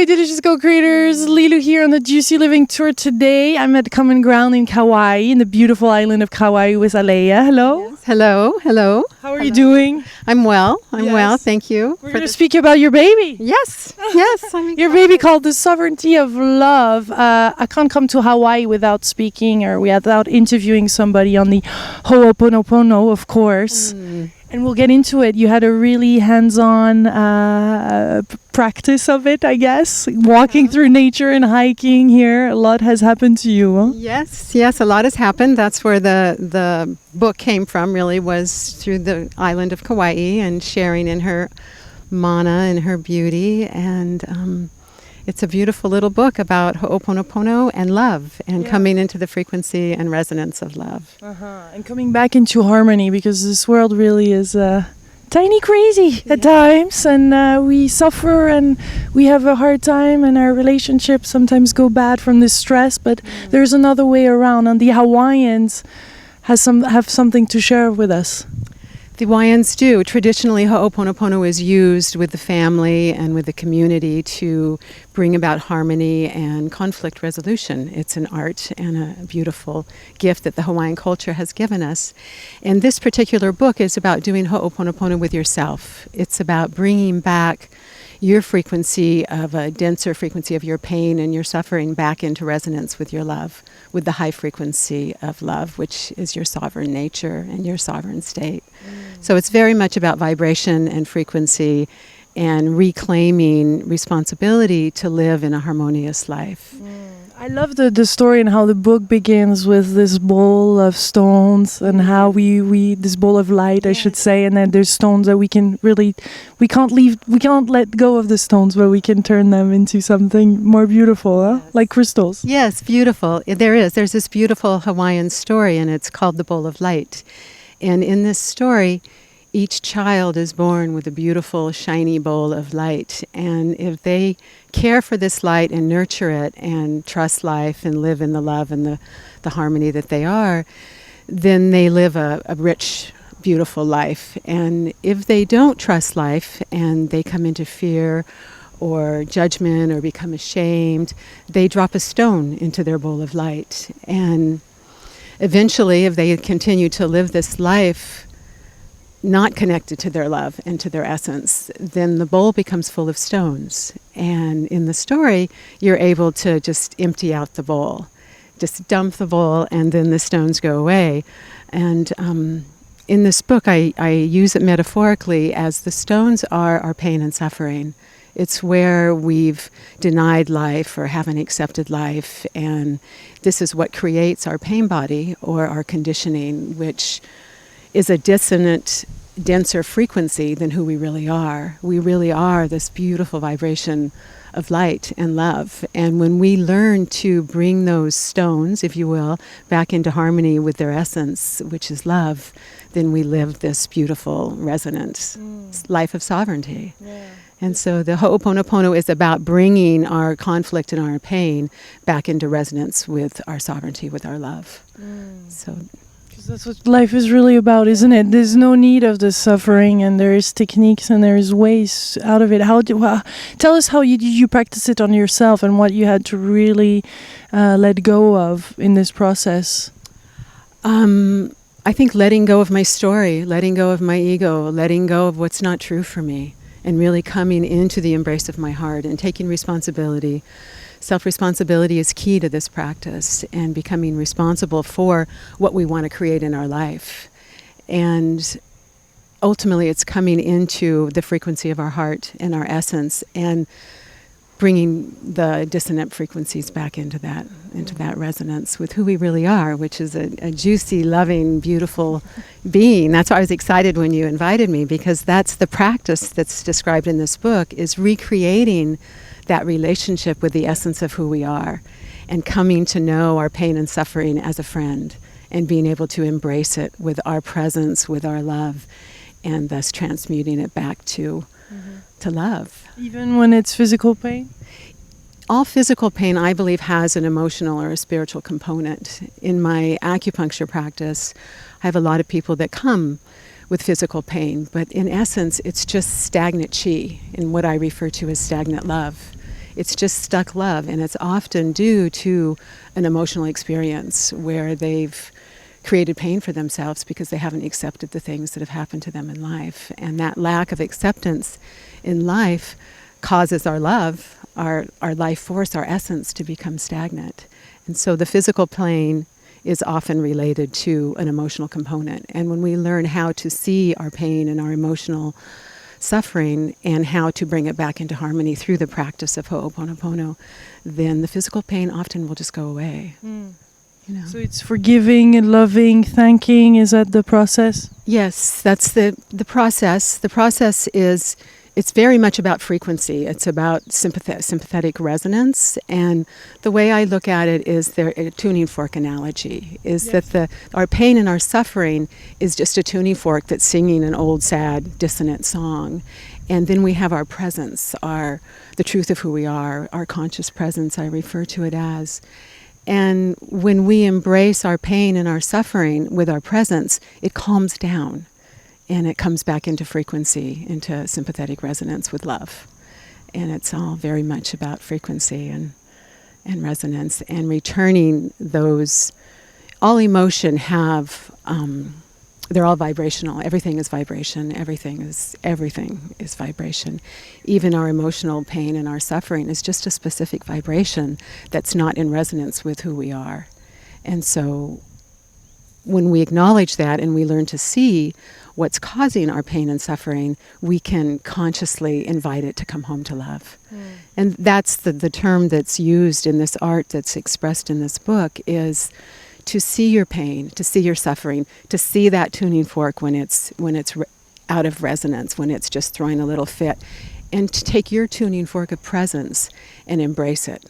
delicious co-creators. Lilou here on the Juicy Living Tour today. I'm at Common Ground in Kauaʻi, in the beautiful island of Kauaʻi with Alaya. Hello. Yes. Hello. How are you doing? I'm well. Well. Thank you. We're going to speak about your baby. Yes. Your baby called The Sovereignty of Love. I can't come to Hawaii without speaking or without interviewing somebody on the Ho'oponopono, of course. And we'll get into it. You had a really hands-on practice of it, I guess. Walking through nature and hiking here. A lot has happened to you, huh? Yes, a lot has happened. That's where the book came from, really, was through the island of Kauaʻi and sharing in her mana and her beauty. And it's a beautiful little book about Ho'oponopono and love and coming into the frequency and resonance of love. And coming back into harmony, because this world really is tiny crazy at times, and we suffer and we have a hard time, and our relationships sometimes go bad from this stress, but there's another way around, and the Hawaiians have something to share with us. The Hawaiians do. Traditionally, Ho'oponopono is used with the family and with the community to bring about harmony and conflict resolution. It's an art and a beautiful gift that the Hawaiian culture has given us. And this particular book is about doing Ho'oponopono with yourself. It's about bringing back your frequency of a denser frequency of your pain and your suffering back into resonance with your love, with the high frequency of love, which is your sovereign nature and your sovereign state. So it's very much about vibration and frequency and reclaiming responsibility to live in a harmonious life. I love the story and how the book begins with this bowl of stones and how we this bowl of light, I should say, and then there's stones that we can't let go of the stones, but we can turn them into something more beautiful, huh? Like crystals. Yes, beautiful. There's this beautiful Hawaiian story, and it's called The Bowl of Light. And in this story, each child is born with a beautiful, shiny bowl of light. And if they care for this light and nurture it and trust life and live in the love and the harmony that they are, then they live a rich, beautiful life. And if they don't trust life and they come into fear or judgment or become ashamed, they drop a stone into their bowl of light. And eventually, if they continue to live this life not connected to their love and to their essence, then the bowl becomes full of stones. And in the story, you're able to just empty out the bowl, just dump the bowl, and then the stones go away. And in this book, I use it metaphorically as the stones are our pain and suffering. It's where we've denied life or haven't accepted life, and this is what creates our pain body or our conditioning, which is a dissonant, denser frequency than who we really are. We really are this beautiful vibration of light and love. And when we learn to bring those stones, if you will, back into harmony with their essence, which is love, then we live this beautiful, resonant life of sovereignty. And so the Ho'oponopono is about bringing our conflict and our pain back into resonance with our sovereignty, with our love. So that's what life is really about, isn't it? There's no need of the suffering, and there is techniques and there is ways out of it. Tell us how did you practice it on yourself and what you had to really let go of in this process? I think letting go of my story, letting go of my ego, letting go of what's not true for me, and really coming into the embrace of my heart and taking responsibility. Self-responsibility is key to this practice, and becoming responsible for what we want to create in our life. And ultimately, it's coming into the frequency of our heart and our essence and bringing the dissonant frequencies back into that resonance with who we really are, which is a juicy, loving, beautiful being. That's why I was excited when you invited me, because that's the practice that's described in this book, is recreating that relationship with the essence of who we are and coming to know our pain and suffering as a friend and being able to embrace it with our presence, with our love, and thus transmuting it back to love. Even when it's physical pain? All physical pain, I believe, has an emotional or a spiritual component. In my acupuncture practice, I have a lot of people that come with physical pain, but in essence, it's just stagnant chi, in what I refer to as stagnant love. It's just stuck love, and it's often due to an emotional experience where they've created pain for themselves because they haven't accepted the things that have happened to them in life. And that lack of acceptance in life causes our love, our life force, our essence to become stagnant. And so the physical plane is often related to an emotional component. And when we learn how to see our pain and our emotional suffering and how to bring it back into harmony through the practice of Ho'oponopono, then the physical pain often will just go away. You know. So it's forgiving and loving, thanking. Is that the process? Yes, that's the process. The process is, it's very much about frequency. It's about sympathetic resonance. And the way I look at it is a tuning fork analogy, is that our pain and our suffering is just a tuning fork that's singing an old, sad, dissonant song. And then we have our presence, the truth of who we are, our conscious presence, I refer to it as. And when we embrace our pain and our suffering with our presence, it calms down and it comes back into frequency, into sympathetic resonance with love. And it's all very much about frequency and resonance and returning those. All emotion have, they're all vibrational. Everything is vibration. Everything is vibration. Even our emotional pain and our suffering is just a specific vibration that's not in resonance with who we are. And so when we acknowledge that and we learn to see what's causing our pain and suffering, we can consciously invite it to come home to love. And that's the term that's used in this art that's expressed in this book, is to see your pain, to see your suffering, to see that tuning fork when it's out of resonance, when it's just throwing a little fit, and to take your tuning fork of presence and embrace it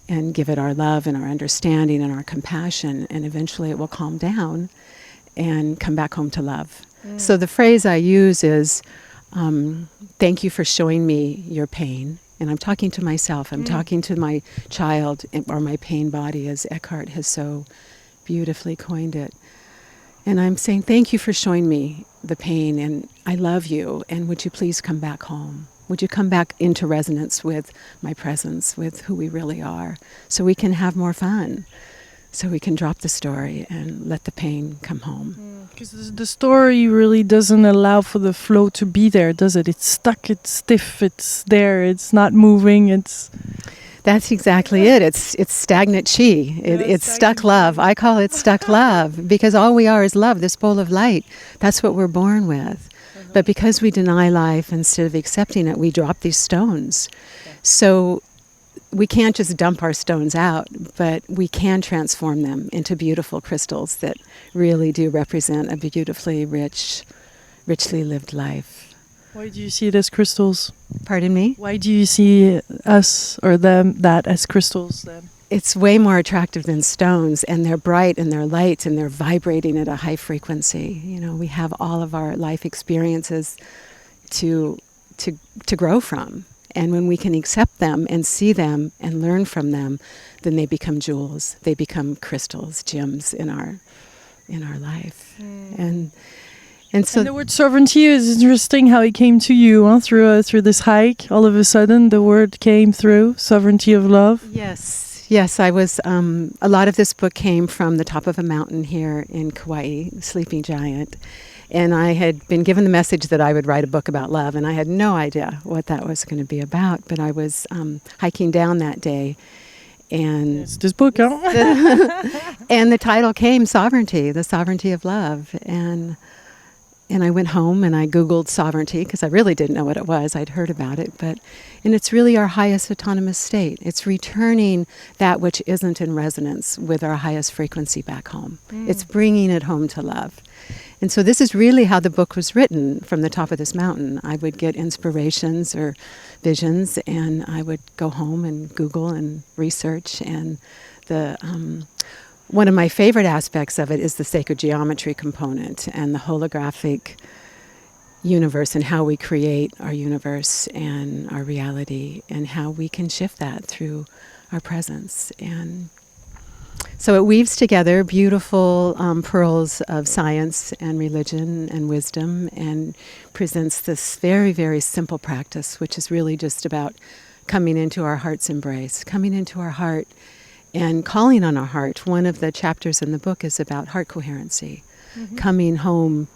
and give it our love and our understanding and our compassion, and eventually it will calm down and come back home to love. So the phrase I use is, thank you for showing me your pain. And I'm talking to myself, I'm talking to my child, or my pain body, as Eckhart has so beautifully coined it. And I'm saying, thank you for showing me the pain, and I love you, and would you please come back home? Would you come back into resonance with my presence, with who we really are, so we can have more fun, so we can drop the story and let the pain come home. Because the story really doesn't allow for the flow to be there, does it? It's stuck, it's stiff, it's there, it's not moving, it's... That's exactly it. It's stagnant chi. It's stuck love. I call it stuck love because all we are is love, this bowl of light. That's what we're born with. But because we deny life instead of accepting it, we drop these stones. So we can't just dump our stones out, but we can transform them into beautiful crystals that really do represent a beautifully richly lived life. Why do you see it as crystals? Pardon me? Why do you see us or that as crystals then? It's way more attractive than stones, and they're bright and they're light and they're vibrating at a high frequency. You know, we have all of our life experiences to grow from. And when we can accept them and see them and learn from them, then they become jewels. They become crystals, gems in our life. And so the word sovereignty is interesting how it came to you through this hike. All of a sudden, the word came through, sovereignty of love. Yes. I was. A lot of this book came from the top of a mountain here in Kauaʻi, Sleeping Giant, and I had been given the message that I would write a book about love, and I had no idea what that was going to be about. But I was hiking down that day, and it's this book, and the title came, Sovereignty, the sovereignty of love, and I went home and I Googled sovereignty because I really didn't know what it was. I'd heard about it, and it's really our highest autonomous state. It's returning that which isn't in resonance with our highest frequency back home. It's bringing it home to love. And so this is really how the book was written, from the top of this mountain. I would get inspirations or visions, and I would go home and Google and research, and one of my favorite aspects of it is the sacred geometry component and the holographic universe, and how we create our universe and our reality, and how we can shift that through our presence. And so it weaves together beautiful pearls of science and religion and wisdom, and presents this very, very simple practice, which is really just about coming into our heart's embrace, coming into our heart and calling on our heart. One of the chapters in the book is about heart coherency, coming home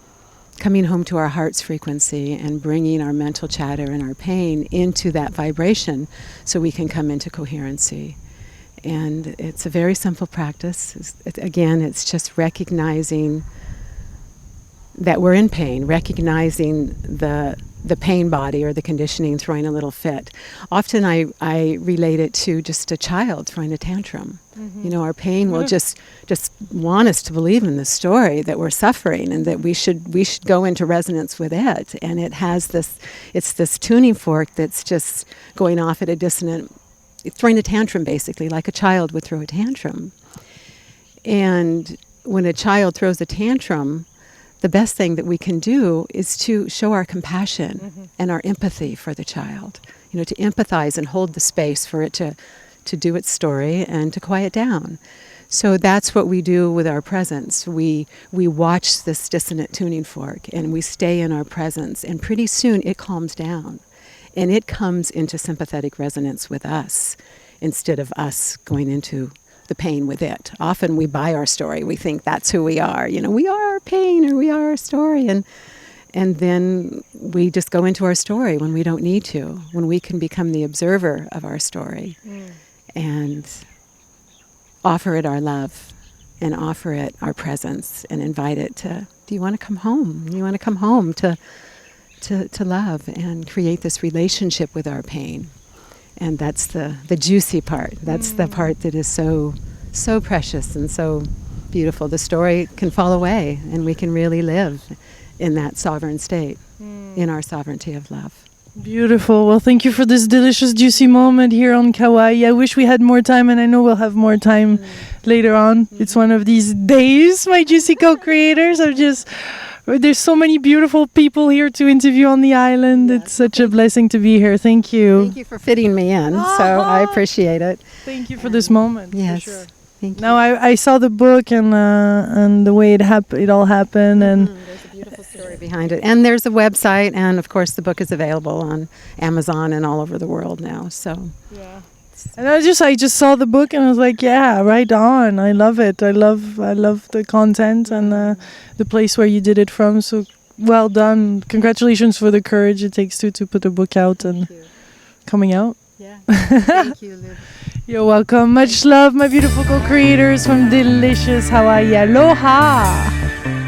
to our heart's frequency and bringing our mental chatter and our pain into that vibration so we can come into coherency. And it's a very simple practice. Again, it's just recognizing that we're in pain, recognizing the pain body or the conditioning throwing a little fit. Often I relate it to just a child throwing a tantrum. You know, our pain will just want us to believe in the story that we're suffering and that we should go into resonance with it. And it has this tuning fork that's just going off at a dissonant, throwing a tantrum basically, like a child would throw a tantrum. And when a child throws a tantrum, the best thing that we can do is to show our compassion and our empathy for the child. You know, to empathize and hold the space for it to do its story and to quiet down. So that's what we do with our presence. We watch this dissonant tuning fork and we stay in our presence, and pretty soon it calms down and it comes into sympathetic resonance with us instead of us going into the pain with it. Often we buy our story. We think that's who we are. You know, we are our pain or we are our story. And then we just go into our story when we don't need to, when we can become the observer of our story and offer it our love and offer it our presence and invite it to, do you want to come home? You want to come home to love and create this relationship with our pain. And that's the juicy part. That's the part that is so precious and so beautiful. The story can fall away and we can really live in that sovereign state, in our sovereignty of love. Beautiful. Well, thank you for this delicious, juicy moment here on Kauaʻi. I wish we had more time, and I know we'll have more time later on. It's one of these days, my juicy co-creators. There's so many beautiful people here to interview on the island. Yes. It's such a blessing to be here. Thank you. Thank you for fitting me in. So I appreciate it. Thank you for this moment. Yes. For sure. Thank you. Now I saw the book and the way it all happened, and there's a beautiful story behind it. And there's a website, and of course the book is available on Amazon and all over the world now. So yeah. And I just saw the book and I was like, yeah, right on. I love it. I love the content and the place where you did it from. So well done. Congratulations for the courage it takes to put a book out and coming out. Yeah. Thank you, Lilou. You're welcome. Much love, my beautiful co-creators from delicious Hawaii. Aloha.